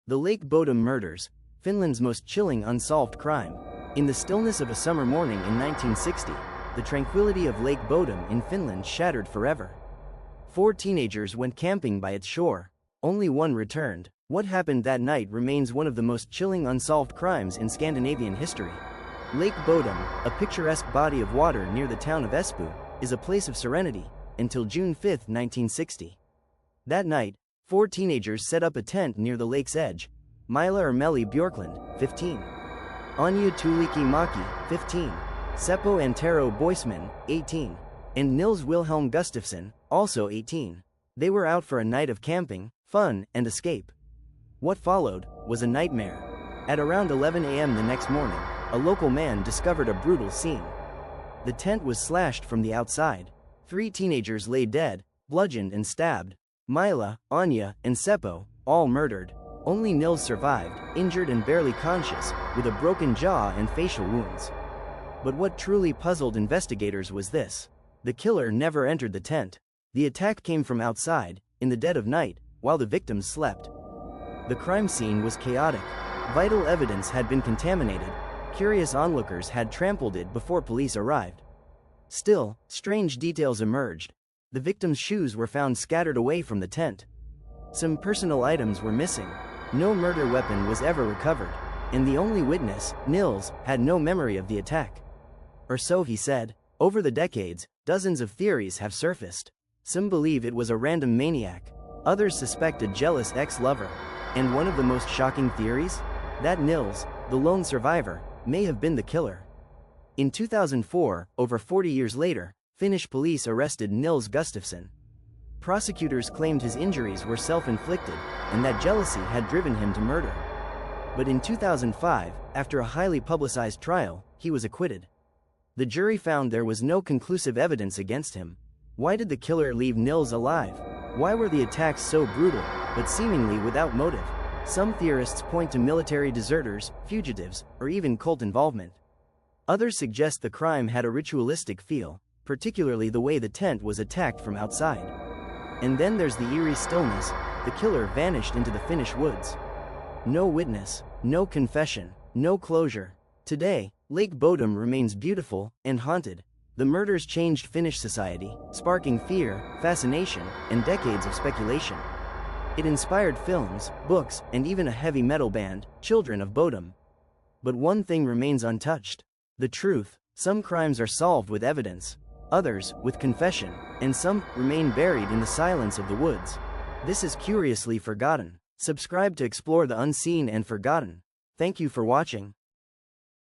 The Lake Bodom murders, Finland's most chilling unsolved crime. In the stillness of a summer morning in 1960, the tranquility of Lake Bodom in Finland shattered forever. 4 teenagers went camping by its shore. Only one returned. What happened that night remains one of the most chilling unsolved crimes in Scandinavian history. Lake Bodom, a picturesque body of water near the town of Espoo, is a place of serenity, until June 5, 1960. That night, 4 teenagers set up a tent near the lake's edge. Mila Ermeli Björklund, 15. Anya Tuulikki-Maki, 15. Seppo Antero Boisman, 18. And Nils Wilhelm Gustafsson, also 18. They were out for a night of camping, fun, and escape. What followed was a nightmare. At around 11 a.m. the next morning, a local man discovered a brutal scene. The tent was slashed from the outside. 3 teenagers lay dead, bludgeoned and stabbed. Mila, Anya, and Seppo, all murdered. Only Nils survived, injured and barely conscious, with a broken jaw and facial wounds. But what truly puzzled investigators was this. The killer never entered the tent. The attack came from outside, in the dead of night, while the victims slept. The crime scene was chaotic. Vital evidence had been contaminated. Curious onlookers had trampled it before police arrived. Still, strange details emerged. The victims' shoes were found scattered away from the tent. Some personal items were missing. No murder weapon was ever recovered. And the only witness, Nils, had no memory of the attack. Or so he said. Over the decades, dozens of theories have surfaced. Some believe it was a random maniac. Others suspect a jealous ex-lover. And one of the most shocking theories? That Nils, the lone survivor, may have been the killer. In 2004, over 40 years later, Finnish police arrested Nils Gustafsson. Prosecutors claimed his injuries were self-inflicted, and that jealousy had driven him to murder. But in 2005, after a highly publicized trial, he was acquitted. The jury found there was no conclusive evidence against him. Why did the killer leave Nils alive? Why were the attacks so brutal, but seemingly without motive? Some theorists point to military deserters, fugitives, or even cult involvement. Others suggest the crime had a ritualistic feel, particularly the way the tent was attacked from outside. And then there's the eerie stillness. The killer vanished into the Finnish woods. No witness, no confession, no closure. Today, Lake Bodom remains beautiful and haunted. The murders changed Finnish society, sparking fear, fascination, and decades of speculation. It inspired films, books, and even a heavy metal band, Children of Bodom. But one thing remains untouched. The truth. Some crimes are solved with evidence. Others, with confession. And some remain buried in the silence of the woods. This is Curiously Forgotten. Subscribe to explore the unseen and forgotten. Thank you for watching.